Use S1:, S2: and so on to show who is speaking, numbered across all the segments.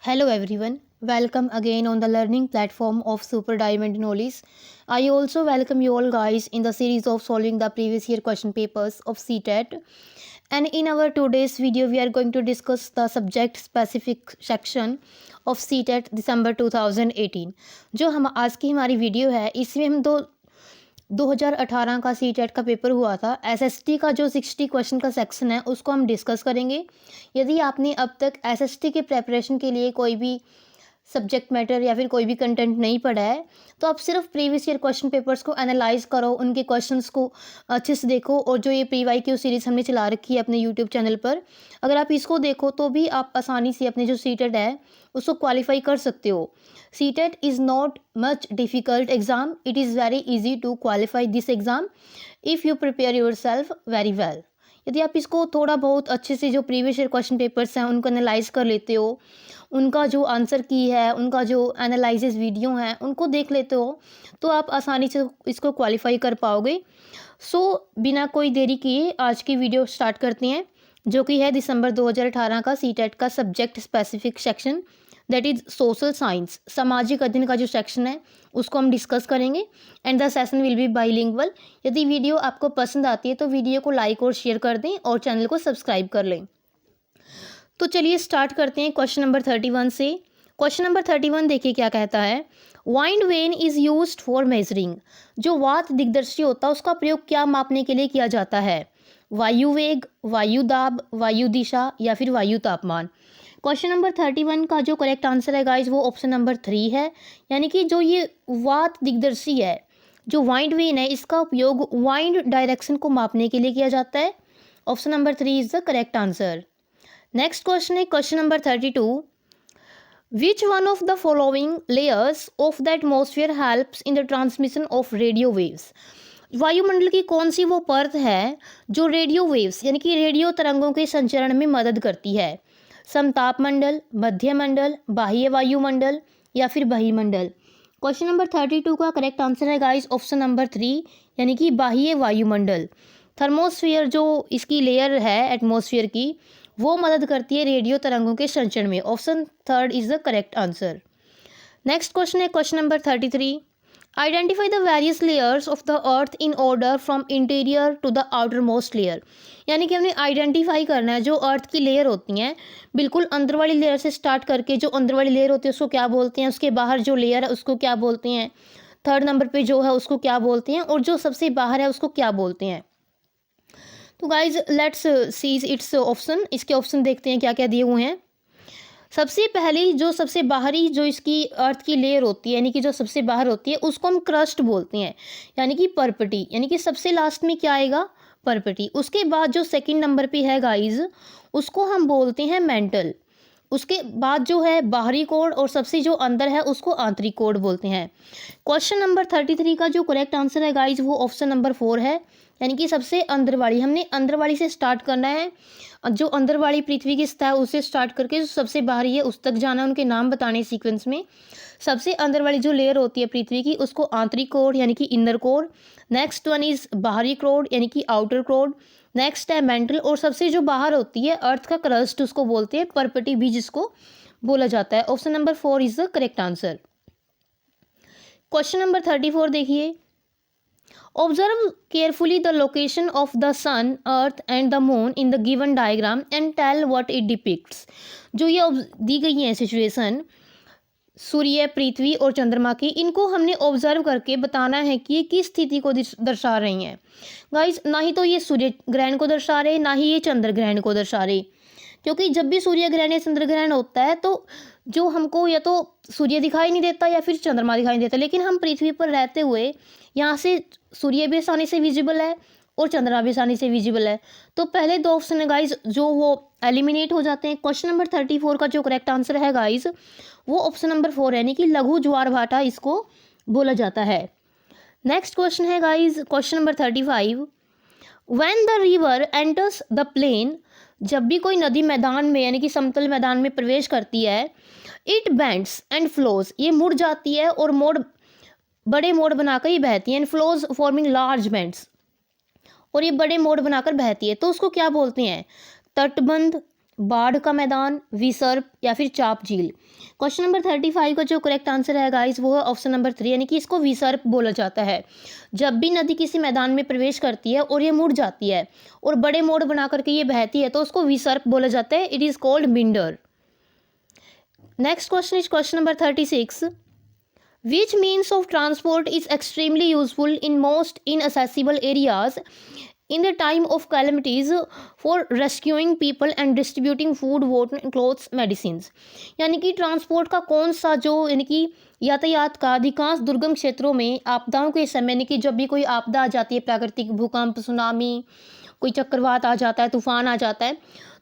S1: Hello everyone, welcome again on the learning platform of Super Diamond Knowledge. I also welcome you all guys in the series of solving the previous year question papers of CTET. And in our today's video, we are going to discuss the subject specific section of CTET December 2018. जो हम आज की हमारी video है इसमें हम 2018 का CTET का पेपर हुआ था। एसएसटी का जो 60 क्वेश्चन का सेक्शन है उसको हम डिस्कस करेंगे। यदि आपने अब तक एसएसटी के प्रेपरेशन के लिए कोई भी सब्जेक्ट मैटर या फिर कोई भी कंटेंट नहीं पढ़ा है तो आप सिर्फ प्रीवियस ईयर क्वेश्चन पेपर्स को एनालाइज करो, उनके क्वेश्चंस को अच्छे से देखो। और जो ये PYQ सीरीज़ हमने चला रखी है अपने यूट्यूब चैनल पर, अगर आप इसको देखो तो भी आप आसानी से अपने जो सीटेट है उसको क्वालिफाई कर सकते हो। CTET is not much difficult exam, it is very easy to qualify this exam if you prepare yourself very well. यदि आप इसको थोड़ा बहुत अच्छे से जो प्रीवियस ईयर क्वेश्चन पेपर्स हैं उनको एनालाइज कर लेते हो, उनका जो आंसर की है, उनका जो एनालिसिस वीडियो हैं उनको देख लेते हो, तो आप आसानी से इसको क्वालिफाई कर पाओगे। बिना कोई देरी किए आज की वीडियो स्टार्ट करते हैं, जो कि है दिसंबर 2018 का सीटेट का subject specific section, that is social science, सामाजिक अध्ययन का जो सेक्शन है उसको हम डिस्कस करेंगे। And the session will be bilingual. यदि वीडियो आपको पसंद आती है तो वीडियो को लाइक और शेयर कर दें और चैनल को सब्सक्राइब कर लें। तो चलिए स्टार्ट करते हैं क्वेश्चन नंबर 31 से। क्वेश्चन नंबर 31 देखिए क्या कहता है। Wind when is used for measuring. जो वात दिग्दर्शी होता है उसका प्रयोग क्या मापने के लिए किया जाता है? वायु वेग, वायु दाब, वायु दिशा या फिर वायु तापमान। क्वेश्चन नंबर 31 का जो करेक्ट आंसर है गाइज वो ऑप्शन नंबर 3 है। यानी कि जो ये वात दिग्दर्शी है, जो वाइंड वेन है, इसका उपयोग वाइंड डायरेक्शन को मापने के लिए किया जाता है। Option number 3 is the correct answer. Next question है question number 32। Which one of the following layers of the atmosphere helps in the transmission of radio waves. वायुमंडल की कौन सी वो परत है जो रेडियो वेव्स यानी कि रेडियो तरंगों के संचरण में मदद करती है? समताप मंडल, मध्य मंडल, बाह्य वायुमंडल या फिर बहिमंडल। क्वेश्चन नंबर 32 का करेक्ट आंसर है गाइस ऑप्शन नंबर 3 यानी कि बाह्य वायुमंडल। थर्मोस्फीयर जो इसकी लेयर है एटमोसफियर की, वो मदद करती है रेडियो तरंगों के संचरण में। Option 3 is the correct answer. Next question है question number 33। Identify the various layers of the earth in order from interior to the outermost layer. यानी कि हमने आइडेंटिफाई करना है जो अर्थ की लेयर होती हैं, बिल्कुल अंदर वाली लेयर से स्टार्ट करके जो अंदर वाली लेयर होती है उसको क्या बोलते हैं, उसके बाहर जो लेयर है उसको क्या बोलते हैं, थर्ड नंबर पे जो है उसको क्या बोलते हैं, और जो सबसे बाहर है उसको क्या बोलते हैं। तो guys let's sees its option. इसके ऑप्शन देखते हैं क्या क्या दिए हुए हैं। सबसे पहली जो सबसे बाहरी जो इसकी अर्थ की लेयर होती है यानी कि जो सबसे बाहर होती है उसको हम क्रस्ट बोलते हैं, यानी कि परपटी, यानी कि सबसे लास्ट में क्या आएगा? परपटी। उसके बाद जो सेकंड नंबर पे है गाइज उसको हम बोलते हैं मेंटल। उसके बाद जो है बाहरी कोड और सबसे जो अंदर है उसको आंतरिक कोड बोलते हैं। क्वेश्चन नंबर 33 का जो करेक्ट आंसर है गाइज वो ऑप्शन नंबर 4 है, यानी कि सबसे अंदर वाली। हमने अंदर वाली से स्टार्ट करना है, जो अंदर वाली पृथ्वी की सतह उससे स्टार्ट करके जो सबसे बाहरी है उस तक जाना है, उनके नाम बताने सीक्वेंस में। सबसे अंदर वाली जो लेयर होती है पृथ्वी की उसको आंतरिक कोर यानी कि inner core. Next one is बाहरी कोर यानी कि आउटर कोर। नेक्स्ट है मेंटल, और सबसे जो बाहर होती है अर्थ का क्रस्ट उसको बोलते हैं परपटी भी जिसको बोला जाता है। Option number 4 is the correct answer. Question number 34 देखिए। Observe carefully the location of the sun, earth and the moon in the given diagram and tell what it depicts. जो ये दी गई है सिचुएशन सूर्य, पृथ्वी और चंद्रमा की, इनको हमने ऑब्जर्व करके बताना है कि ये किस स्थिति को दर्शा रही हैं। गाइज ना ही तो ये सूर्य ग्रहण को दर्शा रहे, ना ही ये चंद्र ग्रहण को दर्शा रहे, क्योंकि जब भी सूर्य ग्रहण या चंद्र ग्रहण होता है तो जो हमको या तो सूर्य दिखाई नहीं देता या फिर चंद्रमा दिखाई नहीं देता, लेकिन हम पृथ्वी पर रहते हुए यहाँ से सूर्य भी आसानी से विजिबल है और चंद्रमा भी आसानी से विजिबल है। तो पहले दो ऑप्शन है गाइज जो वो एलिमिनेट हो जाते हैं। क्वेश्चन नंबर 34 का जो करेक्ट आंसर है गाइज वो ऑप्शन नंबर 4 यानी कि लघु ज्वार भाटा इसको बोला जाता है। नेक्स्ट क्वेश्चन है guys question number 35। When the river enters the plain. जब भी कोई नदी मैदान में यानी कि समतल मैदान में प्रवेश करती है, इट बेंड्स एंड फ्लोज, ये मुड़ जाती है और बड़े मोड़ बनाकर ही बहती है। And flows forming large bends, और ये बड़े मोड़ बनाकर बहती है, तो उसको क्या बोलते हैं? तटबंध, बाढ़ का मैदान, विसर्प या फिर चाप झील। क्वेश्चन नंबर 35 का जो करेक्ट आंसर है गाइस वो है ऑप्शन नंबर 3, यानी कि इसको विसर्प बोला जाता है। जब भी नदी किसी मैदान में प्रवेश करती है और ये मुड़ जाती है और बड़े मोड़ बना करके ये बहती है तो उसको विसर्प बोला जाता है। It is called मिंडर। Next question is question number 36। Which means of transport is extremely useful in most inaccessible areas in the time of calamities for rescuing people and distributing food, water, clothes, medicines। यानी कि transport का कौन सा जो यानी कि यातायात का अधिकांश दुर्गम क्षेत्रों में आपदाओं के समय यानी कि जब भी कोई आपदा आ जाती है, प्राकृतिक भूकंप, सुनामी, कोई चक्रवात आ जाता है, तूफान आ जाता है,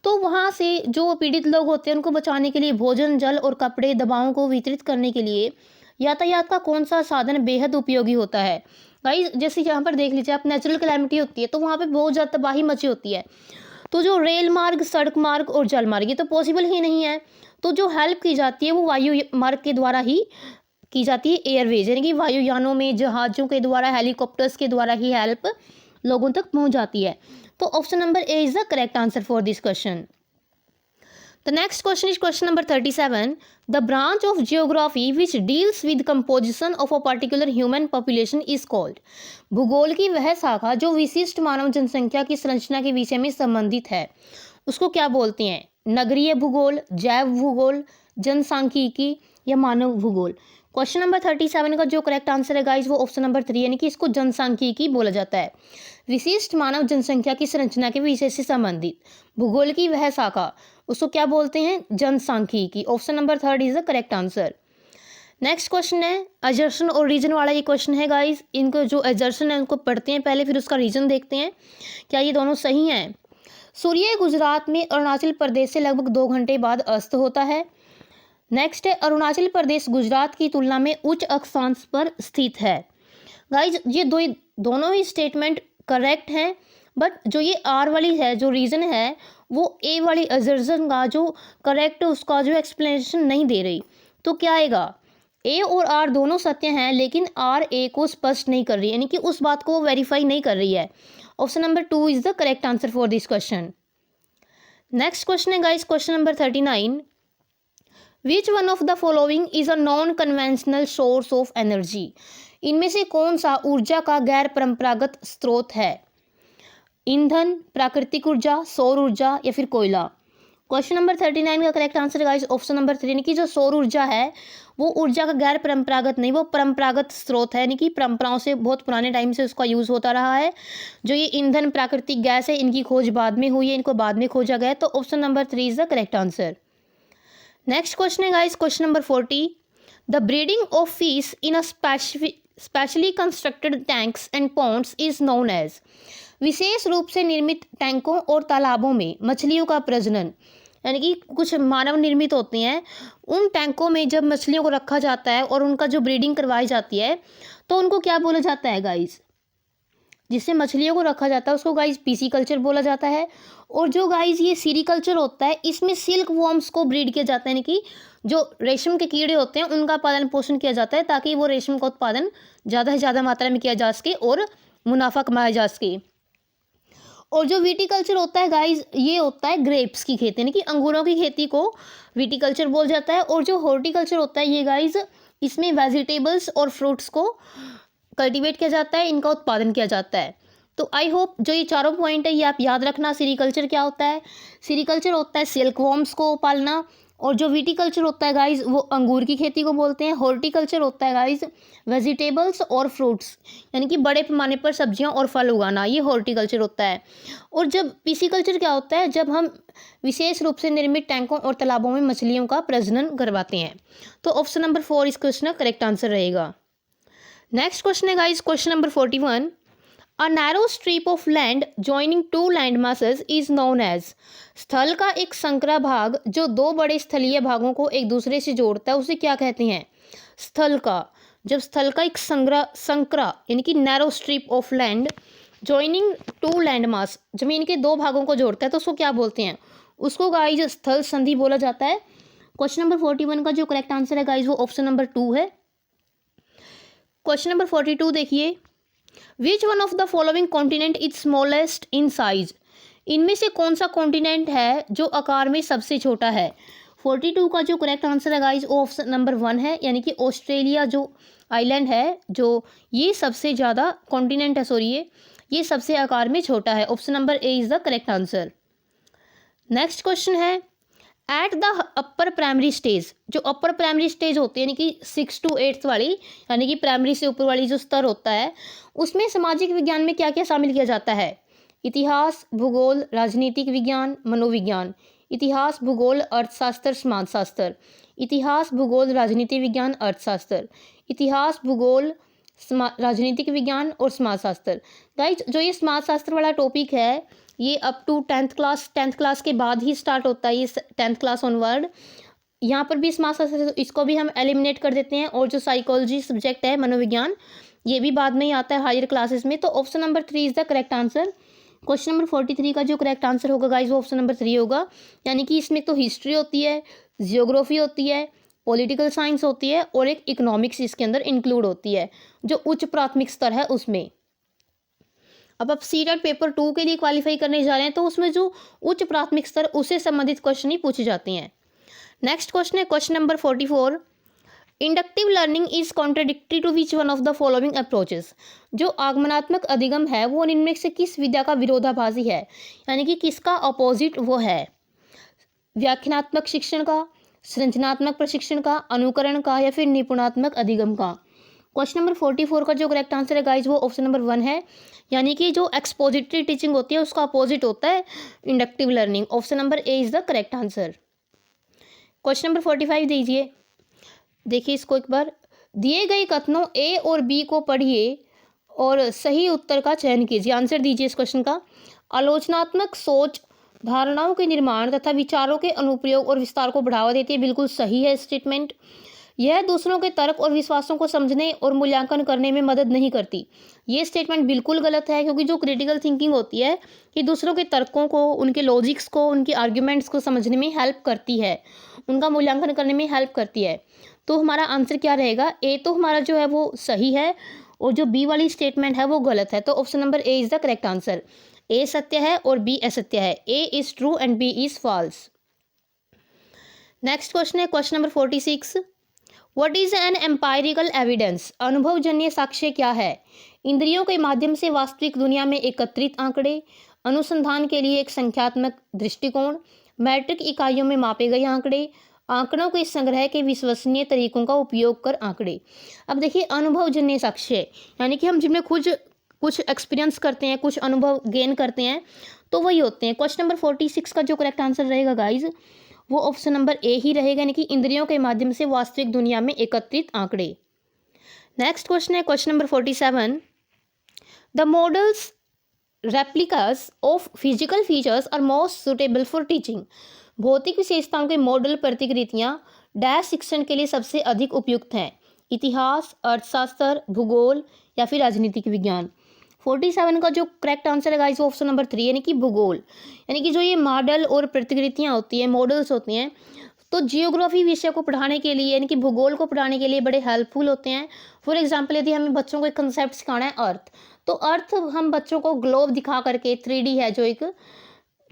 S1: तो वहाँ से जो पीड़ित लोग होते हैं उनको बचाने के लिए भोजन, जल और कपड़े, दवाओं को वितरित करने के लिए यातायात का कौन सा साधन बेहद उपयोगी होता है। गाइस जैसे यहाँ पर देख लीजिए आप, नेचुरल कैलेमिटी होती है तो वहाँ पे बहुत ज़्यादा तबाही मची होती है, तो जो रेल मार्ग, सड़क मार्ग और जल मार्ग ये तो पॉसिबल ही नहीं है, तो जो हेल्प की जाती है वो वायु मार्ग के द्वारा ही की जाती है, एयरवेज यानी कि वायुयानों में, जहाज़ों के द्वारा, हेलीकॉप्टर्स के द्वारा ही हेल्प लोगों तक पहुँच जाती है। तो option number A is the correct answer for this question. The next question is question number 37. The branch of geography which deals with composition of a particular human population is called। भूगोल की वह शाखा जो विशिष्ट मानव जनसंख्या की संरचना के विषय में संबंधित है उसको क्या बोलते हैं? नगरीय भूगोल, जैव भूगोल, जनसांख्यिकी या मानव भूगोल। क्वेश्चन नंबर 37 का जो करेक्ट आंसर है गाइज वो ऑप्शन नंबर 3, यानी कि इसको जनसांख्यिकी बोला जाता है। विशिष्ट मानव जनसंख्या की संरचना के विषय से संबंधित भूगोल की वह शाखा उसको क्या बोलते हैं? जनसांख्यिकी। Option number 3 is the correct answer. Next question है अजर्शन और रीजन वाला ये क्वेश्चन है गाइज। इनको जो अजर्शन है उनको पढ़ते हैं पहले, फिर उसका रीजन देखते हैं क्या ये दोनों सही हैं। सूर्य गुजरात में अरुणाचल प्रदेश से लगभग 2 घंटे बाद अस्त होता है। नेक्स्ट है अरुणाचल प्रदेश गुजरात की तुलना में उच्च अक्षांश पर स्थित है। गाइज ये दोनों ही स्टेटमेंट करेक्ट हैं, बट जो ये आर वाली है जो रीज़न है वो ए वाली अजर्सन का जो करेक्ट उसका जो एक्सप्लेनेशन नहीं दे रही, तो क्या आएगा? ए और आर दोनों सत्य हैं लेकिन आर ए को स्पष्ट नहीं कर रही, यानी कि उस बात को वेरीफाई नहीं कर रही है। Option number 2 is the correct answer for this question. Next question है guys question number 39। Which one of the following is a non conventional source of energy. इनमें से कौन सा ऊर्जा का गैर परंपरागत स्रोत है? ईंधन, प्राकृतिक ऊर्जा, सौर ऊर्जा या फिर कोयला। क्वेश्चन नंबर 39 का correct answer guys option number 3, यानी कि जो सौर ऊर्जा है वो ऊर्जा का गैर परंपरागत नहीं, वो परंपरागत स्रोत है, यानी कि परंपराओं से बहुत पुराने टाइम से उसका यूज़ होता रहा है। जो ये ईंधन, प्राकृतिक गैस है इनकी खोज बाद में हुई है, इनको बाद में खोजा गया, तो option number 3 is the correct answer. Next question है guys question number 40। The breeding of fish in a specially constructed tanks and ponds is known as. विशेष रूप से निर्मित टैंकों और तालाबों में मछलियों का प्रजनन, यानी कि कुछ मानव निर्मित होते हैं, उन टैंकों में जब मछलियों को रखा जाता है और उनका जो ब्रीडिंग करवाई जाती है तो उनको क्या बोला जाता है गाइस? जिससे मछलियों को रखा जाता है उसको गाइस पीसीकल्चर बोला जाता है। और जो गाइस ये सीरीकल्चर होता है इसमें सिल्क वॉर्म्स को ब्रीड किया जाता है, यानी कि जो रेशम के कीड़े होते हैं उनका पालन पोषण किया जाता है ताकि वो रेशम का उत्पादन ज़्यादा से ज़्यादा मात्रा में किया जा सके और मुनाफा कमाया जा सके। और जो विटीकल्चर होता है गाइस ये होता है ग्रेप्स की खेती, यानी कि अंगूरों की खेती को विटीकल्चर बोल जाता है। और जो हॉर्टिकल्चर होता है ये गाइस इसमें वेजिटेबल्स और फ्रूट्स को कल्टीवेट किया जाता है, इनका उत्पादन किया जाता है। तो आई होप जो ये चारों पॉइंट है ये आप याद रखना। सीरीकल्चर क्या होता है? सीरीकल्चर होता है सिल्क वॉर्म्स को पालना, और जो विटीकल्चर होता है गाइस वो अंगूर की खेती को बोलते हैं। हॉर्टिकल्चर होता है गाइस वेजिटेबल्स और फ्रूट्स, यानी कि बड़े पैमाने पर सब्जियां और फल उगाना, ये हॉर्टिकल्चर होता है। और जब पिसीकल्चर क्या होता है? जब हम विशेष रूप से निर्मित टैंकों और तालाबों में मछलियों का प्रजनन करवाते हैं। तो ऑप्शन नंबर 4 इस क्वेश्चन का करेक्ट आंसर रहेगा। नेक्स्ट क्वेश्चन है guys question number 41। A narrow strip of land joining 2 land masses is known as. स्थल का एक संकरा भाग जो 2 बड़े स्थलीय भागों को एक दूसरे से जोड़ता है उसे क्या कहते हैं? स्थल का, जब स्थल का एक संकरा यानी कि narrow strip of land joining 2 land mass जमीन के 2 भागों को जोड़ता है तो उसको क्या बोलते हैं? उसको गाइज स्थल संधि बोला जाता है। क्वेश्चन नंबर 41 का जो करेक्ट आंसर है गाइज वो ऑप्शन नंबर 2 है। क्वेश्चन नंबर 42 देखिए। विच one of the following continent is smallest in size. इनमें से कौन सा कॉन्टिनेंट है जो आकार में सबसे छोटा है? 42 का जो करेक्ट आंसर है गाइज वो ऑप्शन नंबर 1 है, यानी कि ऑस्ट्रेलिया जो आइलैंड है, जो ये सबसे ज़्यादा कॉन्टिनेंट है, सॉरी ये सबसे आकार में छोटा है। Option number A is the correct answer. Next question है, at the upper primary stage, जो अपर प्राइमरी स्टेज होती है यानी कि 6 to 8 वाली, यानी कि प्राइमरी से ऊपर वाली जो स्तर होता है, उसमें सामाजिक विज्ञान में क्या क्या शामिल किया जाता है? इतिहास, भूगोल, राजनीतिक विज्ञान, मनोविज्ञान। इतिहास, भूगोल, अर्थशास्त्र, समाजशास्त्र। इतिहास, भूगोल, राजनीति विज्ञान, अर्थशास्त्र। इतिहास, भूगोल, राजनीतिक विज्ञान और समाजशास्त्र। गाइज जो ये समाजशास्त्र वाला टॉपिक है ये अप टू 10th क्लास के बाद ही स्टार्ट होता है, ये 10th क्लास ऑनवर्ड। यहाँ पर भी समाजशास्त्र, इसको भी हम एलिमिनेट कर देते हैं। और जो साइकोलॉजी सब्जेक्ट है, मनोविज्ञान, ये भी बाद में ही आता है हायर क्लासेस में। तो option number 3 is the correct answer. Question number 43 का जो करेक्ट आंसर होगा गाइज वो ऑप्शन नंबर 3 होगा, यानी कि इसमें तो हिस्ट्री होती है, जियोग्राफी होती है, पॉलिटिकल साइंस होती है और एक इकोनॉमिक्स इसके अंदर इंक्लूड होती है, जो उच्च प्राथमिक स्तर है उसमें। अब आप सीटेट पेपर 2 के लिए क्वालिफाई करने जा रहे हैं तो उसमें जो उच्च प्राथमिक स्तर उससे संबंधित क्वेश्चन ही पूछे जाते हैं। नेक्स्ट क्वेश्चन है question number 44, inductive learning is contradictory to which one of the following approaches. जो आगमनात्मक अधिगम है वो इनमें से किस विद्या का विरोधाभासी है, यानी कि किसका अपोजिट वो है? व्याख्यानात्मक शिक्षण का, सृजनात्मक प्रशिक्षण का, अनुकरण का या फिर निपुणात्मक अधिगम का? क्वेश्चन नंबर 44 का जो करेक्ट आंसर है गाइज वो ऑप्शन नंबर 1 है, यानी कि जो एक्सपोजिटरी टीचिंग होती है उसका अपोजिट होता है inductive learning. Option number A is the correct answer. Question number 45 दीजिए, देखिए इसको एक बार। दिए गए कथनों ए और बी को पढ़िए और सही उत्तर का चयन कीजिए। आंसर दीजिए इस क्वेश्चन का। आलोचनात्मक सोच धारणाओं के निर्माण तथा विचारों के अनुप्रयोग और विस्तार को बढ़ावा देती है, बिल्कुल सही है स्टेटमेंट। यह दूसरों के तर्क और विश्वासों को समझने और मूल्यांकन करने में मदद नहीं करती, ये स्टेटमेंट बिल्कुल गलत है, क्योंकि जो क्रिटिकल थिंकिंग होती है कि दूसरों के तर्कों को, उनके लॉजिक्स को, उनके आर्ग्यूमेंट्स को समझने में हेल्प करती है, उनका मूल्यांकन करने में हेल्प करती है। तो हमारा आंसर क्या रहेगा? ए तो हमारा जो है वो सही है और जो बी वाली स्टेटमेंट है वो गलत है। तो option number A is the correct answer. A सत्य है और बी असत्य है। A is true and B is false. Next question है question number 46, what is an empirical evidence. अनुभवजन्य साक्ष्य क्या है? इंद्रियों के माध्यम से वास्तविक दुनिया में एकत्रित आंकड़े, अनुसंधान के लिए एक संख्यात्मक दृष्टिकोण, मैट्रिक इकाइयों में मापे गए आंकड़े, आंकड़ों के संग्रह के विश्वसनीय तरीकों का उपयोग कर आंकड़े। अब देखिए अनुभवजन्य साक्ष्य यानी कि हम जिनमें खुद कुछ एक्सपीरियंस करते हैं, कुछ अनुभव गेन करते हैं, तो वही होते हैं। क्वेश्चन नंबर 46 का जो करेक्ट आंसर रहेगा गाइज वो ऑप्शन नंबर ए ही रहेगा, यानी कि इंद्रियों के माध्यम से वास्तविक दुनिया में एकत्रित आंकड़े। नेक्स्ट क्वेश्चन है question number 47, the models replicas of physical features are most suitable for teaching. भौतिक विशेषताओं के मॉडल प्रतिकृतियां डैश शिक्षण के लिए सबसे अधिक उपयुक्त हैं? इतिहास, अर्थशास्त्र, भूगोल या फिर राजनीतिक विज्ञान। 47 का जो करेक्ट आंसर है गाइस वो ऑप्शन नंबर 3 यानी कि भूगोल। यानी कि जो ये मॉडल और प्रतिकृतियां होती हैं, मॉडल्स होती हैं, तो जियोग्राफी विषय को पढ़ाने के लिए यानी कि भूगोल को पढ़ाने के लिए बड़े हेल्पफुल होते हैं। फॉर एग्जांपल यदि हमें बच्चों को एक कंसेप्ट सिखाना है अर्थ, तो अर्थ हम बच्चों को ग्लोब दिखा करके 3D है जो एक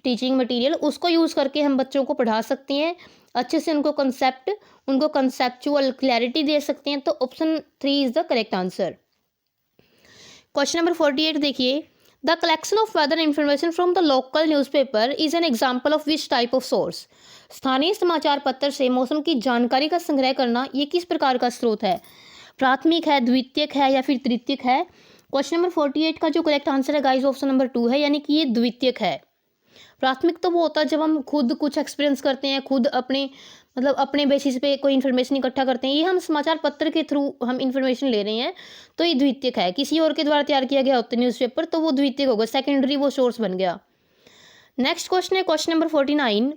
S1: टीचिंग मटेरियल, उसको यूज़ करके हम बच्चों को पढ़ा सकते हैं अच्छे से, उनको कंसेप्चुअल क्लैरिटी दे सकते हैं। तो option 3 is the correct answer. Question number 48 देखिए, the collection of weather information from the local newspaper is an example of which type of source. स्थानीय समाचार पत्र से मौसम की जानकारी का संग्रह करना ये किस प्रकार का स्रोत है? प्राथमिक है, द्वितीयक है या फिर तृतीयक है? क्वेश्चन नंबर 48 का जो करेक्ट आंसर है गाइस ऑप्शन नंबर 2 है, यानी कि ये द्वितीयक है। प्राथमिक तो वो होता है जब हम खुद कुछ एक्सपीरियंस करते हैं, खुद अपने बेसिस पे कोई इन्फॉर्मेशन इकट्ठा करते हैं। ये हम समाचार पत्र के थ्रू हम इन्फॉर्मेशन ले रहे हैं, तो ये द्वितीयक है। किसी और के द्वारा तैयार किया गया होता है न्यूज़पेपर, तो वो द्वितीयक होगा, सेकेंडरी वो सोर्स बन गया। नेक्स्ट क्वेश्चन है question number 49,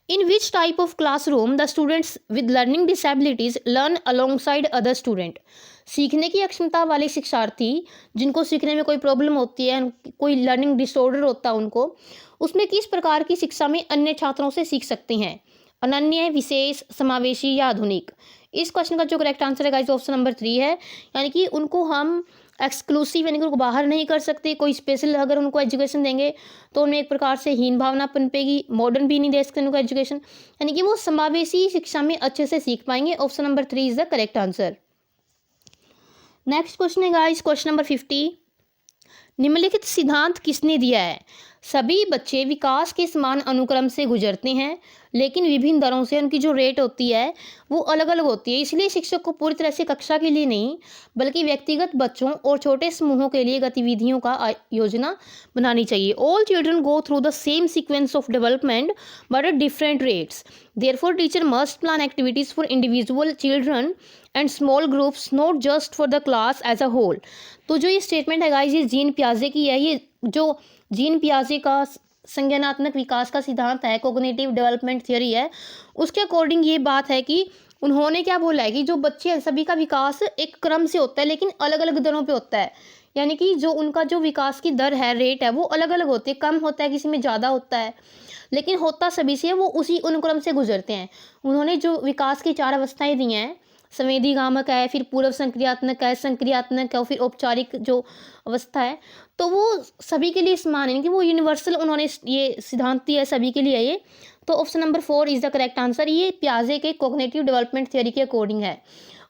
S1: in which type of classroom the students with learning disabilities learn alongside other student. सीखने की अक्षमता वाले शिक्षार्थी जिनको सीखने में कोई प्रॉब्लम होती है, कोई लर्निंग डिसऑर्डर होता है उनको, उसमें किस प्रकार की शिक्षा में अन्य छात्रों से सीख सकते हैं? अनन्य, विशेष, समावेशी या आधुनिक? इस क्वेश्चन का जो करेक्ट आंसर है गाइस ऑप्शन नंबर 3 है, यानी कि उनको हम एक्सक्लूसिव यानी कि उनको बाहर नहीं कर सकते, कोई स्पेशल अगर उनको एजुकेशन देंगे तो उनमें एक प्रकार से हीन भावना पनपेगी, मॉडर्न भी नहीं दे सकते उनको एजुकेशन, यानी कि वो समावेशी शिक्षा में अच्छे से सीख पाएंगे। Option number 3 is the correct answer. Next question है गाइस, क्वेश्चन नंबर 50। निम्नलिखित सिद्धांत किसने दिया है? सभी बच्चे विकास के समान अनुक्रम से गुजरते हैं, लेकिन विभिन्न दरों से उनकी जो रेट होती है वो अलग अलग होती है। इसलिए शिक्षक को पूरी तरह से कक्षा के लिए नहीं बल्कि व्यक्तिगत बच्चों और छोटे समूहों के लिए गतिविधियों का योजना बनानी चाहिए। All children go through the same sequence of development but at different rates, therefore teacher must plan activities for individual children and small groups, not just for the class as a whole. तो जो ये statement है guys, ये gene पियाजे की है। ये जो gene पियाजे का संज्ञानात्मक विकास का सिद्धांत है, कोग्निटिव डेवलपमेंट थ्योरी है, उसके अकॉर्डिंग ये बात है कि उन्होंने क्या बोला है कि जो बच्चे हैं सभी का विकास एक क्रम से होता है लेकिन अलग अलग दरों पे होता है। यानी कि जो उनका जो विकास की दर है, रेट है, वो अलग अलग होती है, कम होता है, किसी में ज़्यादा होता है, लेकिन होता सभी से, वो उसी अनुक्रम से गुजरते हैं। उन्होंने जो विकास की 4 अवस्थाएं दी हैं, संवेदीगामक है, फिर पूर्व संक्रियात्मक है, संक्रियात्मक है और फिर औपचारिक जो अवस्था है, तो वो सभी के लिए समान है कि वो यूनिवर्सल उन्होंने ये सिद्धांत दिया है, सभी के लिए है ये। तो option number 4 is the correct answer. ये पियाजे के कॉग्निटिव डेवलपमेंट थ्योरी के अकॉर्डिंग है।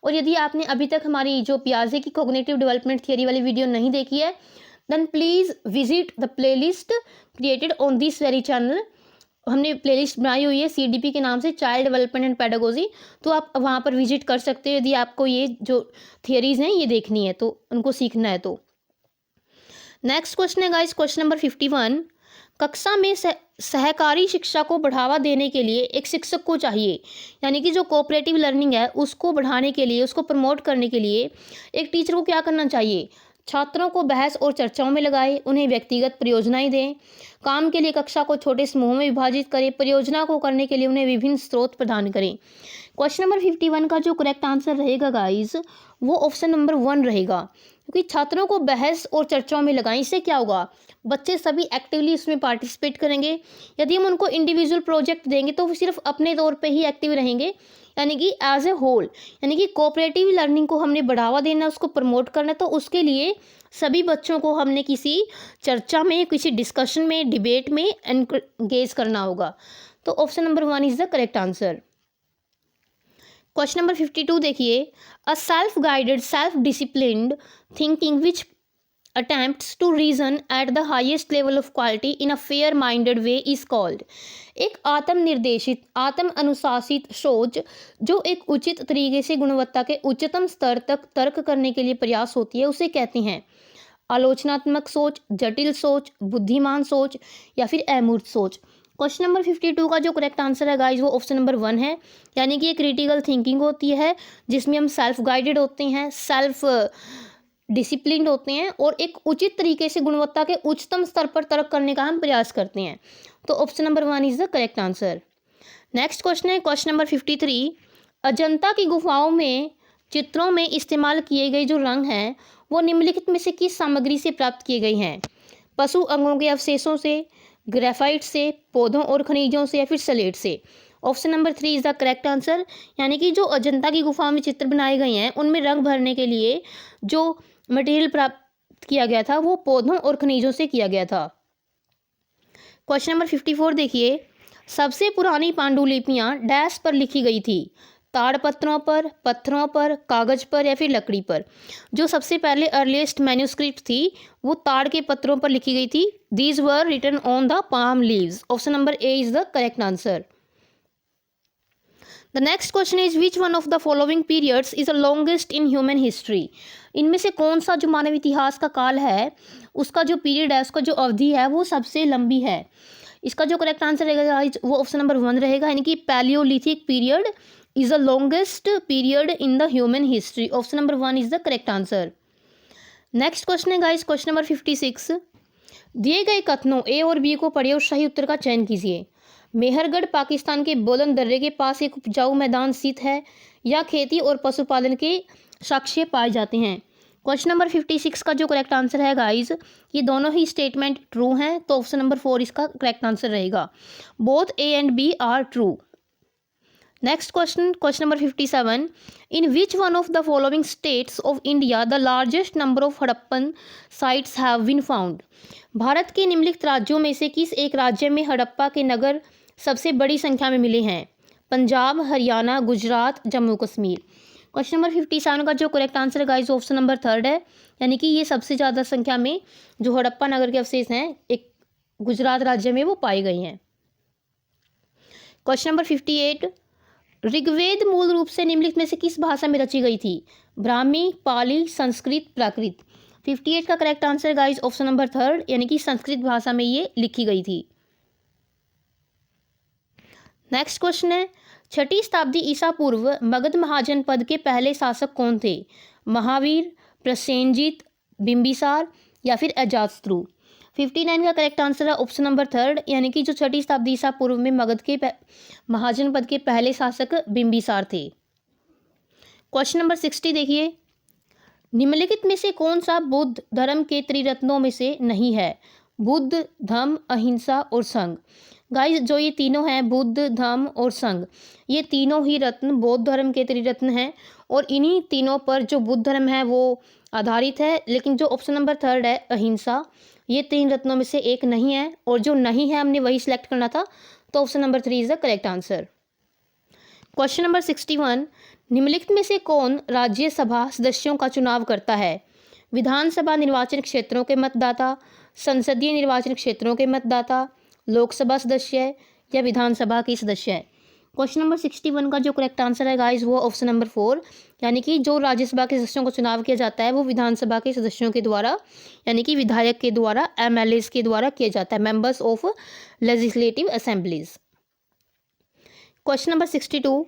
S1: और यदि आपने अभी तक हमारी जो पियाजे की कॉग्निटिव डेवलपमेंट थ्योरी वाली वीडियो नहीं देखी है, then please visit the playlist created on this very channel. हमने प्लेलिस्ट बनाई हुई है CDP के नाम से, चाइल्ड डेवलपमेंट एंड पेडागोजी। तो आप वहाँ पर विजिट कर सकते हो यदि आपको ये जो थियरीज़ हैं ये देखनी है, तो उनको सीखना है। तो नेक्स्ट क्वेश्चन है गाइस, क्वेश्चन नंबर 51। कक्षा में सहकारी शिक्षा को बढ़ावा देने के लिए एक शिक्षक को चाहिए, यानी कि जो कोऑपरेटिव लर्निंग है उसको बढ़ाने के लिए, उसको प्रमोट करने के लिए एक टीचर को क्या करना चाहिए? छात्रों को बहस और चर्चाओं में लगाए, उन्हें व्यक्तिगत परियोजनाएं दें, काम के लिए कक्षा को छोटे समूहों में विभाजित करें, परियोजना को करने के लिए उन्हें विभिन्न स्रोत प्रदान करें। क्वेश्चन नंबर 51 का जो करेक्ट आंसर रहेगा गाइस, वो ऑप्शन नंबर 1 रहेगा, क्योंकि छात्रों को बहस और चर्चाओं में लगाएं। इससे क्या होगा? बच्चे सभी एक्टिवली इसमें पार्टिसिपेट करेंगे। यदि हम उनको इंडिविजुअल प्रोजेक्ट देंगे तो वो सिर्फ अपने तौर पे ही एक्टिव रहेंगे, यानी कि एज ए होल, यानी कि कोऑपरेटिव लर्निंग को हमने बढ़ावा देना, उसको प्रमोट करना, तो उसके लिए सभी बच्चों को हमने किसी चर्चा में, किसी डिस्कशन में, डिबेट में एंगेज करना होगा। तो option number 1 is the correct answer. Question number 52 देखिए, a self guided self disciplined thinking which attempts to reason at the highest level of quality in a fair minded way is called। एक आत्मनिर्देशित, आत्म अनुशासित सोच जो एक उचित तरीके से गुणवत्ता के उच्चतम स्तर तक तर्क करने के लिए प्रयास होती है, उसे कहते हैं आलोचनात्मक सोच, जटिल सोच, बुद्धिमान सोच या फिर अमूर्त सोच। क्वेश्चन नंबर 52 का जो करेक्ट आंसर है गाइज, वो ऑप्शन नंबर 1 है, यानी कि एक क्रिटिकल थिंकिंग होती है जिसमें हम सेल्फ गाइडेड होते हैं, सेल्फ डिसिप्लिन होते हैं और एक उचित तरीके से गुणवत्ता के उच्चतम स्तर पर तर्क करने का हम प्रयास करते हैं। तो option number 1 is the correct answer. Next question है क्वेश्चन नंबर 53। अजंता की गुफाओं में चित्रों में इस्तेमाल किए गए जो रंग हैं वो निम्नलिखित में से किस सामग्री से प्राप्त किए गए हैं? पशु अंगों के अवशेषों से, ग्रेफाइट से, पौधों और खनिजों से या फिर सलेट से। Option number 3 is the correct answer, यानी कि जो अजंता की गुफाओं में चित्र बनाए गए हैं उनमें रंग भरने के लिए जो मटेरियल प्राप्त किया गया था वो पौधों और खनिजों से किया गया था। क्वेश्चन नंबर 54 देखिए, सबसे पुरानी पांडुलिपियां डैश पर लिखी गई थी? ताड़पत्रों पर, पत्थरों पर, कागज पर या फिर लकड़ी पर? जो सबसे पहले अर्लीस्ट मैन्यूस्क्रिप्ट थी वो ताड़ के पत्रों पर लिखी गई थी। These were written on the palm leaves. Option number A is the correct answer. The next question is which one of the following periods is the longest in human history? इनमें से कौन सा जो मानव इतिहास का काल है उसका जो पीरियड है, उसका जो अवधि है वो सबसे लंबी है? इसका जो करेक्ट आंसर रहेगा वो ऑप्शन नंबर 1 रहेगा, यानी कि Palaeolithic period is the longest period in the human history. Option number 1 is the correct answer. Next question है गाइस, क्वेश्चन नंबर 56। दिए गए कथनों ए और बी को पढ़िए और सही उत्तर का चयन कीजिए। मेहरगढ़ पाकिस्तान के बोलन दर्रे के पास एक उपजाऊ मैदान स्थित है या खेती और पशुपालन के साक्ष्य पाए जाते हैं? क्वेश्चन नंबर 56 का जो करेक्ट आंसर है गाइज, ये दोनों ही स्टेटमेंट ट्रू हैं, तो ऑप्शन नंबर 4 इसका करेक्ट आंसर रहेगा। Both A and B are true. Next question, question number 57, in which one of the following states of India the largest number of Harappan sites have been found. Bharat के निम्नलिखित राज्यों में से किस एक राज्य में हड़प्पा के नगर सबसे बड़ी संख्या में मिले हैं? पंजाब, हरियाणा, गुजरात, जम्मू कश्मीर। क्वेश्चन नंबर 57 का जो correct answer guys option number 3 है, यानी कि ये सबसे ज़्यादा संख्या में जो हड़प्पा नगर के अवशेष हैं एक गुजरात राज्य में वो पाए गए हैं। क्वेश्चन नंबर 58, ऋग्वेद मूल रूप से निम्नलिखित में से किस भाषा में रची गई थी? ब्राह्मी, पाली, संस्कृत, प्राकृत। 58 का correct answer guys option number 3 यानी कि संस्कृत भाषा में ये लिखी गई थी। नेक्स्ट क्वेश्चन है, 6ठी शताब्दी ईसा पूर्व मगध महाजनपद के पहले शासक कौन थे? महावीर, प्रसेनजीत, बिंबिसार या फिर अजातशत्रु। 59 का करेक्ट आंसर है ऑप्शन नंबर 3 यानी कि जो 6ठी शताब्दी ईसा पूर्व में मगध के महाजनपद के पहले शासक बिंबिसार थे। क्वेश्चन नंबर 60 देखिए, निम्नलिखित में से कौन सा बुद्ध धर्म के त्रिरत्नों में से नहीं है? बुद्ध, धम्म, अहिंसा और संघ। गाइस जो ये तीनों हैं, बुद्ध, धम्म और संघ, ये तीनों ही रत्न बौद्ध धर्म के त्रिरत्न हैं और इन्हीं तीनों पर जो बुद्ध धर्म है वो आधारित है। लेकिन जो ऑप्शन नंबर 3 है अहिंसा, ये 3 रत्नों में से एक नहीं है और जो नहीं है हमने वही सिलेक्ट करना था, तो option number 3 is the correct answer. Question number 61, निम्नलिखित में से कौन राज्यसभा सदस्यों का चुनाव करता है? विधानसभा निर्वाचन क्षेत्रों के मतदाता, संसदीय निर्वाचन क्षेत्रों के मतदाता, लोकसभा सदस्य या विधानसभा के सदस्य। क्वेश्चन नंबर 61 का जो करेक्ट आंसर है गाइस वो ऑप्शन नंबर 4 यानी कि जो राज्यसभा के सदस्यों का चुनाव किया जाता है वो विधानसभा के सदस्यों के द्वारा यानी कि विधायक के द्वारा, एमएलएस के द्वारा किया जाता है, members of legislative assemblies. Question number 62,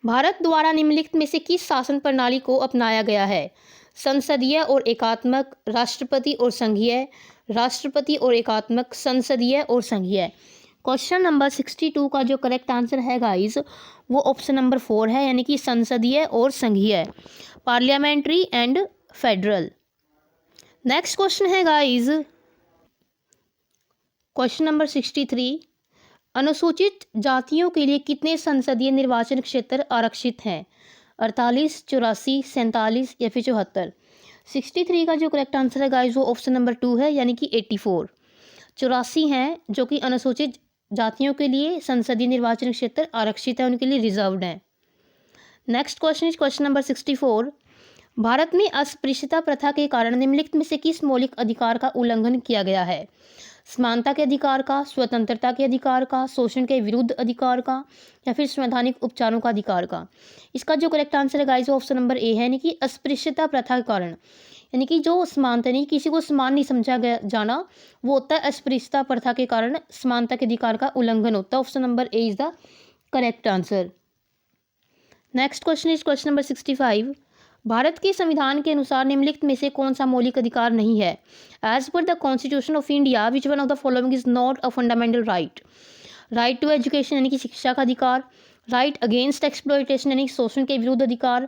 S1: Bharat द्वारा निम्नलिखित में से किस शासन प्रणाली को अपनाया गया है? संसदीय और एकात्मक, राष्ट्रपति और संघीय, राष्ट्रपति और एकात्मक, संसदीय और संघीय। क्वेश्चन नंबर 62 का जो करेक्ट आंसर है गाइस वो ऑप्शन नंबर 4 है यानी कि संसदीय और संघीय, parliamentary and federal. Next question है गाइस क्वेश्चन नंबर 63, अनुसूचित जातियों के लिए कितने संसदीय निर्वाचन क्षेत्र आरक्षित हैं? 48, 84, 47 या फिर 74। 63 का जो करेक्ट आंसर है गाइस वो ऑप्शन नंबर 2 है यानी कि 84। 84 हैं जो कि अनुसूचित जातियों के लिए संसदीय निर्वाचन क्षेत्र आरक्षित है, उनके लिए रिजर्व्ड है। Next question is question number 64, Bharat में अस्पृश्यता प्रथा के कारण निम्नलिखित में से किस मौलिक अधिकार का उल्लंघन किया गया है? समानता के अधिकार का, स्वतंत्रता के अधिकार का, शोषण के विरुद्ध अधिकार का या फिर संवैधानिक उपचारों का अधिकार का। इसका जो करेक्ट आंसर है गाइस ऑप्शन नंबर ए है यानी कि अस्पृश्यता प्रथा के कारण, यानी कि जो समानता नहीं, किसी को समान नहीं समझा गया जाना, वो होता है अस्पृश्यता प्रथा के कारण समानता के अधिकार का उल्लंघन होता है। Option number A is the correct answer. Next question is question number 65, Bharat के संविधान के अनुसार निम्नलिखित में से कौन सा मौलिक अधिकार नहीं है? As per the constitution of India which one of the following is not a fundamental right? Right to education यानी कि शिक्षा का अधिकार, राइट अगेंस्ट एक्सप्लॉयटेशन यानी शोषण के विरुद्ध अधिकार,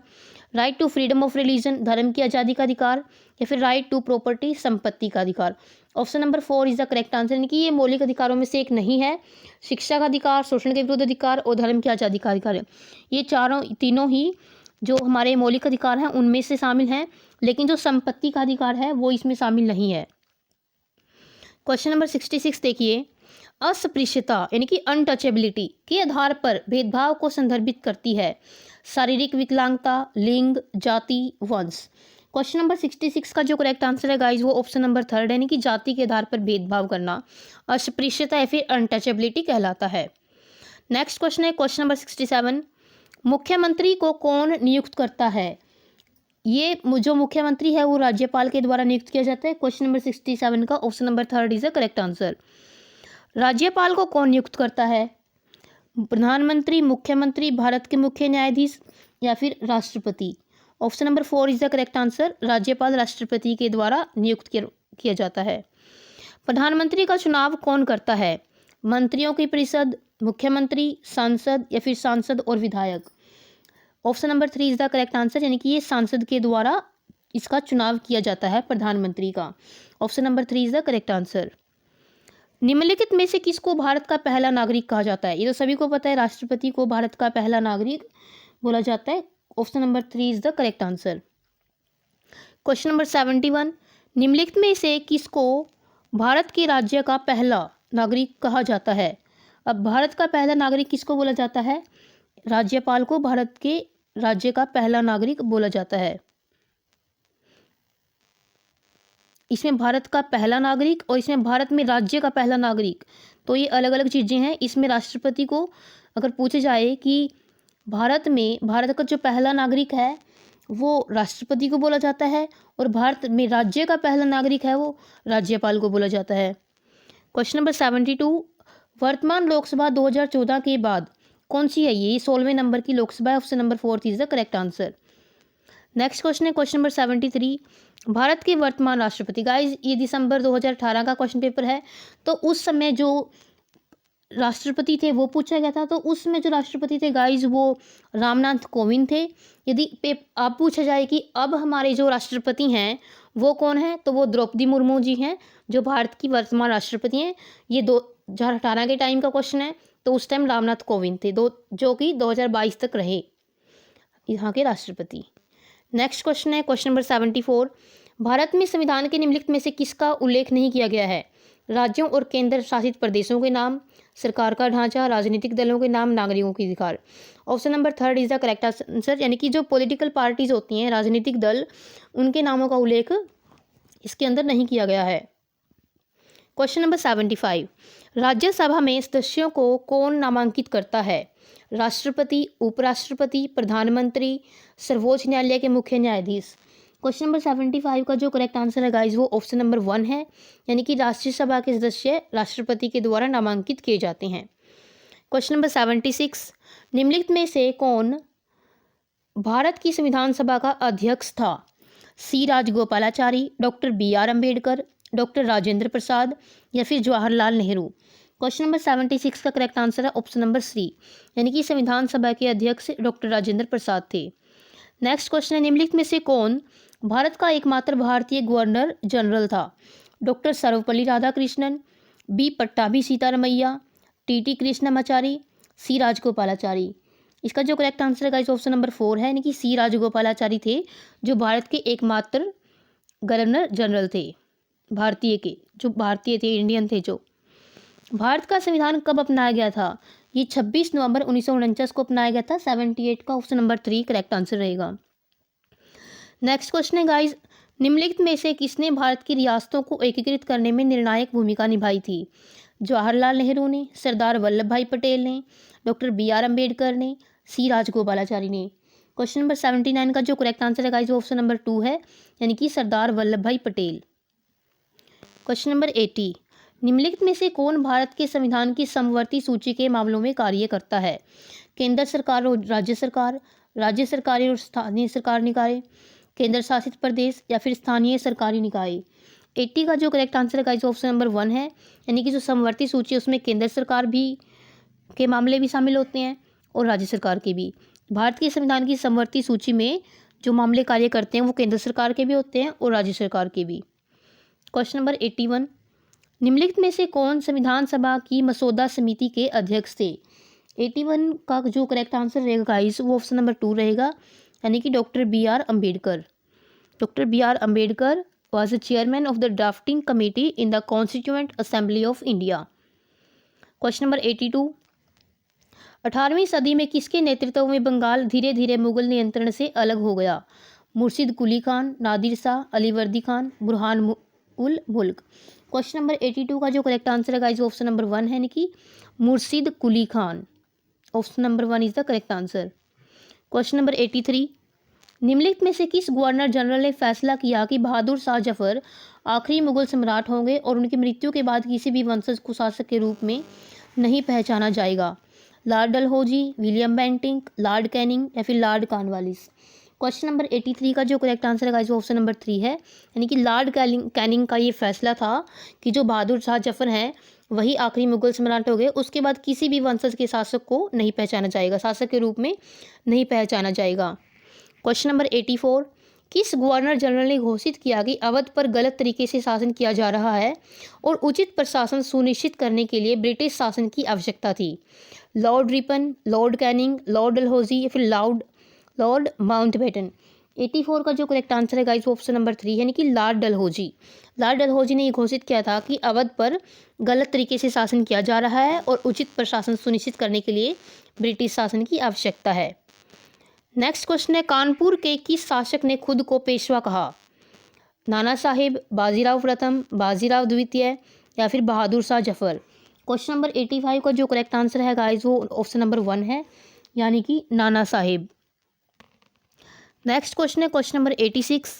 S1: right to freedom of religion धर्म की आज़ादी का अधिकार या फिर राइट टू प्रॉपर्टी संपत्ति का अधिकार। Option number 4 is the correct answer यानी कि ये मौलिक अधिकारों में से एक नहीं है। शिक्षा का अधिकार, शोषण के विरुद्ध अधिकार और धर्म की आज़ादी का अधिकार है, ये तीनों ही जो हमारे मौलिक अधिकार हैं उनमें से शामिल हैं, लेकिन जो संपत्ति का अधिकार है वो इसमें शामिल नहीं है। क्वेश्चन नंबर 66 देखिए, अस्पृश्यता यानी कि अनटचेबिलिटी के आधार पर भेदभाव को संदर्भित करती है? शारीरिक विकलांगता, लिंग, जाति, वंश। क्वेश्चन नंबर 66 का जो करेक्ट आंसर है गाइस वो ऑप्शन नंबर 3 यानी कि जाति के आधार पर भेदभाव करना अस्पृश्यता या फिर अनटचेबिलिटी कहलाता है। नेक्स्ट क्वेश्चन है क्वेश्चन नंबर 67, मुख्यमंत्री को कौन नियुक्त करता है? ये जो मुख्यमंत्री है वो राज्यपाल के द्वारा नियुक्त किया जाता है। क्वेश्चन नंबर 67 का option number 3 is the correct answer. राज्यपाल को कौन नियुक्त करता है? प्रधानमंत्री, मुख्यमंत्री, भारत के मुख्य न्यायाधीश या फिर राष्ट्रपति। Option number 4 is the correct answer. राज्यपाल राष्ट्रपति के द्वारा नियुक्त किया जाता है। प्रधानमंत्री का चुनाव कौन करता है? मंत्रियों की परिषद, मुख्यमंत्री, सांसद या फिर सांसद और विधायक। Option number 3 is the correct answer यानी कि ये सांसद के द्वारा इसका चुनाव किया जाता है प्रधानमंत्री का। Option number 3 is the correct answer. निम्नलिखित में से किसको भारत का पहला नागरिक कहा जाता है? ये तो सभी को पता है, राष्ट्रपति को भारत का पहला नागरिक बोला जाता है। Option number 3 is the correct answer. Question number 71, निम्नलिखित में से किसको भारत के राज्य का पहला नागरिक कहा जाता है? अब भारत का पहला नागरिक किसको बोला जाता है? राज्यपाल को भारत के राज्य का पहला नागरिक बोला जाता है। इसमें भारत का पहला नागरिक और इसमें भारत में राज्य का पहला नागरिक, तो ये अलग अलग चीज़ें हैं। इसमें राष्ट्रपति को अगर पूछे जाए कि भारत का जो पहला नागरिक है वो राष्ट्रपति को बोला जाता है, और भारत में राज्य का पहला नागरिक है वो राज्यपाल को बोला जाता है। क्वेश्चन नंबर 72, वर्तमान लोकसभा 2014 के बाद कौन सी है? ये 16वें नंबर की लोकसभा है। Option number 4 is the correct answer. Next question है क्वेश्चन नंबर 73, भारत के वर्तमान राष्ट्रपति। गाइज ये दिसंबर 2018 का क्वेश्चन पेपर है, तो उस समय जो राष्ट्रपति थे वो पूछा गया था। तो उसमें जो राष्ट्रपति थे गाइज वो रामनाथ कोविंद थे। यदि आप पूछा जाए कि अब हमारे जो राष्ट्रपति हैं वो कौन है, तो वो द्रौपदी मुर्मू जी हैं जो भारत की वर्तमान राष्ट्रपति हैं। ये 2018 के टाइम का क्वेश्चन है, तो उस टाइम रामनाथ कोविंद थे जो कि 2022 तक रहे यहाँ के राष्ट्रपति। नेक्स्ट क्वेश्चन है क्वेश्चन नंबर 74, भारत में संविधान के निम्नलिखित में से किसका उल्लेख नहीं किया गया है? राज्यों और केंद्र शासित प्रदेशों के नाम, सरकार का ढांचा, राजनीतिक दलों के नाम, नागरिकों के अधिकार। Option number 3 is the correct answer, यानी कि जो पॉलिटिकल पार्टीज होती हैं, राजनीतिक दल, उनके नामों का उल्लेख इसके अंदर नहीं किया गया है। क्वेश्चन नंबर 75, राज्यसभा में सदस्यों को कौन नामांकित करता है? राष्ट्रपति, उपराष्ट्रपति, प्रधानमंत्री, सर्वोच्च न्यायालय के मुख्य न्यायाधीश। क्वेश्चन नंबर 75 का जो करेक्ट आंसर है गाइज वो ऑप्शन नंबर 1 है, यानी कि राज्यसभा के सदस्य राष्ट्रपति के द्वारा नामांकित किए जाते हैं। क्वेश्चन नंबर 76, निम्नलिखित में से कौन भारत की संविधान सभा का अध्यक्ष था? C Rajagopalachari, doctor BR Ambedkar, doctor Rajendra Prasad या फिर जवाहरलाल नेहरू। क्वेश्चन नंबर 76 का करेक्ट आंसर है ऑप्शन नंबर 3, यानी कि संविधान सभा के अध्यक्ष डॉक्टर राजेंद्र प्रसाद थे। नेक्स्ट क्वेश्चन है, निम्नलिखित में से कौन भारत का एकमात्र भारतीय गवर्नर जनरल था? Doctor Sarvepalli Radhakrishnan, B Pattabhi Sitaramayya, TT Krishnamachari, C Rajagopalachari. इसका जो करेक्ट आंसर है गाइस ऑप्शन नंबर 4 है, यानी कि सी राजगोपालाचारी थे जो भारत के एकमात्र गवर्नर जनरल थे, भारतीय थे, इंडियन थे। जो भारत का संविधान कब अपनाया गया था? ये 26 नवंबर 1949 को अपनाया गया था। 78 का ऑप्शन नंबर 3 करेक्ट आंसर रहेगा। नेक्स्ट क्वेश्चन है गाइज, निम्नलिखित में से किसने भारत की रियासतों को एकीकृत करने में निर्णायक भूमिका निभाई थी? जवाहरलाल नेहरू ने, सरदार वल्लभ भाई पटेल ने, डॉक्टर BR अम्बेडकर ने, सी राजगोपालाचारी ने। क्वेश्चन नंबर 79 का जो करेक्ट आंसर है गाइज ऑप्शन नंबर 2 है, यानी कि सरदार वल्लभ भाई पटेल। क्वेश्चन नंबर 80, निम्नलिखित में से कौन भारत के संविधान की समवर्ती सूची के मामलों में कार्य करता है? केंद्र सरकार और राज्य सरकार, राज्य सरकारें और स्थानीय सरकार निकाय, केंद्र शासित प्रदेश या फिर स्थानीय सरकारी निकाय। 80 का जो करेक्ट आंसर है गाइस ऑप्शन नंबर 1 है, यानी कि जो समवर्ती सूची है उसमें केंद्र सरकार भी के मामले भी शामिल होते हैं और राज्य सरकार के भी। भारत के संविधान की समवर्ती सूची में जो मामले कार्य करते हैं वो केंद्र सरकार के भी होते हैं और राज्य सरकार के भी। क्वेश्चन नंबर 81, निम्नलिखित में से कौन संविधान सभा की मसौदा समिति के अध्यक्ष थे? 81 का जो करेक्ट आंसर रहेगा गाइस वो ऑप्शन नंबर 2 रहेगा, यानी कि doctor BR Ambedkar. Doctor BR Ambedkar was the chairman of the drafting committee in the Constituent Assembly of India. Question number 82, 18वीं सदी में किसके नेतृत्व में बंगाल धीरे धीरे मुगल नियंत्रण से अलग हो गया? मुर्शिद कुली खान, नादिर शाह, अलीवर्दी खान, बुरहान उल मुल्क। क्वेश्चन नंबर 82 का जो करेक्ट आंसर है गाइस ऑप्शन नंबर 1 है, यानी कि Murshid Quli Khan. Option number 1 is the correct answer. Question number 83, निम्नलिखित में से किस गवर्नर जनरल ने फैसला किया कि बहादुर शाह जफर आखिरी मुगल सम्राट होंगे और उनकी मृत्यु के बाद किसी भी वंशज को शासक के रूप में नहीं पहचाना जाएगा? Lord Dalhousie, William Bentinck, Lord Canning या फिर लॉर्ड कॉर्नवालिस। क्वेश्चन नंबर 83 का जो करेक्ट आंसर है गाइस ऑप्शन नंबर 3 है, यानी कि लॉर्ड कैनिंग का ये फैसला था कि जो बहादुर शाह जफर हैं वही आखिरी मुगल सम्राट हो गए, उसके बाद किसी भी वंशज के शासक को नहीं पहचाना जाएगा, शासक के रूप में नहीं पहचाना जाएगा। क्वेश्चन नंबर 84, किस गवर्नर जनरल ने घोषित किया कि अवध पर गलत तरीके से शासन किया जा रहा है और उचित प्रशासन सुनिश्चित करने के लिए ब्रिटिश शासन की आवश्यकता थी? Lord Ripon, Lord Canning, Lord Dalhousie या फिर लॉर्ड माउंटबेटन? 84 का जो करेक्ट आंसर है गाइस वो ऑप्शन नंबर 3 यानी कि लॉर्ड डलहौजी। लॉर्ड डलहौजी ने ये घोषित किया था कि अवध पर गलत तरीके से शासन किया जा रहा है और उचित प्रशासन सुनिश्चित करने के लिए ब्रिटिश शासन की आवश्यकता है। नेक्स्ट क्वेश्चन है, कानपुर के किस शासक ने खुद को पेशवा कहा? नाना साहिब, बाजीराव प्रथम, बाजीराव द्वितीय या फिर बहादुर शाह जफर? क्वेश्चन नंबर 85 का जो करेक्ट आंसर है गाइस वो ऑप्शन नंबर 1 है यानी कि नाना साहिब। नेक्स्ट क्वेश्चन है क्वेश्चन नंबर 86,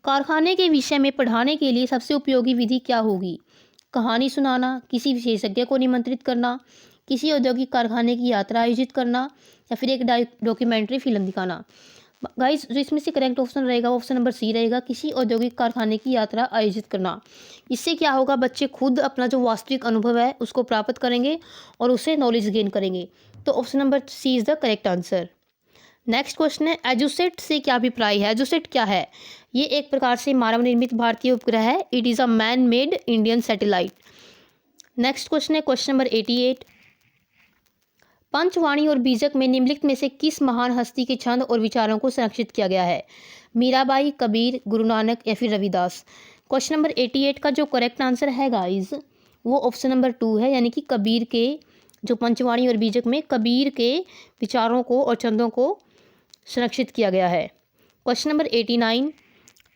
S1: कारखाने के विषय में पढ़ाने के लिए सबसे उपयोगी विधि क्या होगी? कहानी सुनाना, किसी विशेषज्ञ को निमंत्रित करना, किसी औद्योगिक कारखाने की यात्रा आयोजित करना या फिर एक डॉक्यूमेंट्री फिल्म दिखाना? गाइस जो इसमें से करेक्ट ऑप्शन रहेगा ऑप्शन नंबर सी रहेगा, किसी औद्योगिक कारखाने की यात्रा आयोजित करना। इससे क्या होगा, बच्चे खुद अपना जो वास्तविक अनुभव है उसको प्राप्त करेंगे और उससे नॉलेज गेन करेंगे। तो option number C is the correct answer. Next question है, एजुसेट से क्या अभिप्राय है? एजुसेट क्या है? ये एक प्रकार से मानव निर्मित भारतीय उपग्रह है। It is a man made Indian satellite. Next question है क्वेश्चन नंबर 88, पंचवाणी और बीजक में निम्नलिखित में से किस महान हस्ती के छंद और विचारों को संरक्षित किया गया है? मीराबाई, कबीर, गुरु नानक या फिर रविदास? क्वेश्चन नंबर 88 का जो करेक्ट आंसर है गाइज वो ऑप्शन नंबर 2 है यानी कि कबीर के जो पंचवाणी और बीजक में कबीर के विचारों को और छंदों को संरक्षित किया गया है। क्वेश्चन नंबर 89,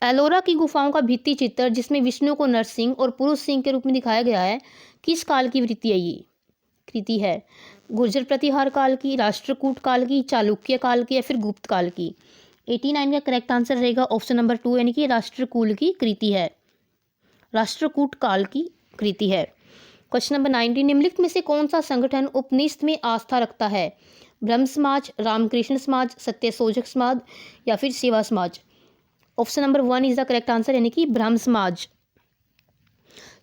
S1: एलोरा की गुफाओं का भित्ति चित्र जिसमें विष्णु को नरसिंह और पुरुष सिंह के रूप में दिखाया गया है किस काल की कृति है? गुर्जर प्रतिहार काल की, राष्ट्रकूट काल की, चालुक्य काल की या फिर गुप्त काल की? 89 का करेक्ट आंसर रहेगा ऑप्शन नंबर 2 यानी कि राष्ट्रकूट की कृति है, राष्ट्रकूट काल की कृति है। क्वेश्चन नंबर 90, निम्नलिखित में से कौन सा संगठन उपनिषद में आस्था रखता है? ब्रह्म समाज, रामकृष्ण समाज, सत्य शोधक समाज या फिर सेवा समाज? Option number 1 is the correct answer यानी कि ब्रह्म समाज।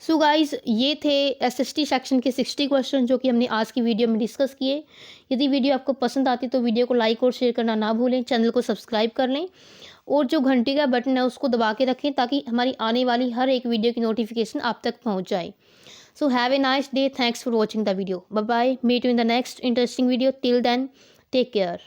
S1: सो गाइज ये थे एसएसटी सेक्शन के 60 क्वेश्चन जो कि हमने आज की वीडियो में डिस्कस किए। यदि वीडियो आपको पसंद आती तो वीडियो को लाइक और शेयर करना ना भूलें, चैनल को सब्सक्राइब कर लें और जो घंटी का बटन है उसको दबा के रखें ताकि हमारी आने वाली हर एक वीडियो की नोटिफिकेशन आप तक पहुंच जाए। So have a nice day. Thanks for watching the video. Bye bye. Meet you in the next interesting video. Till then, take care.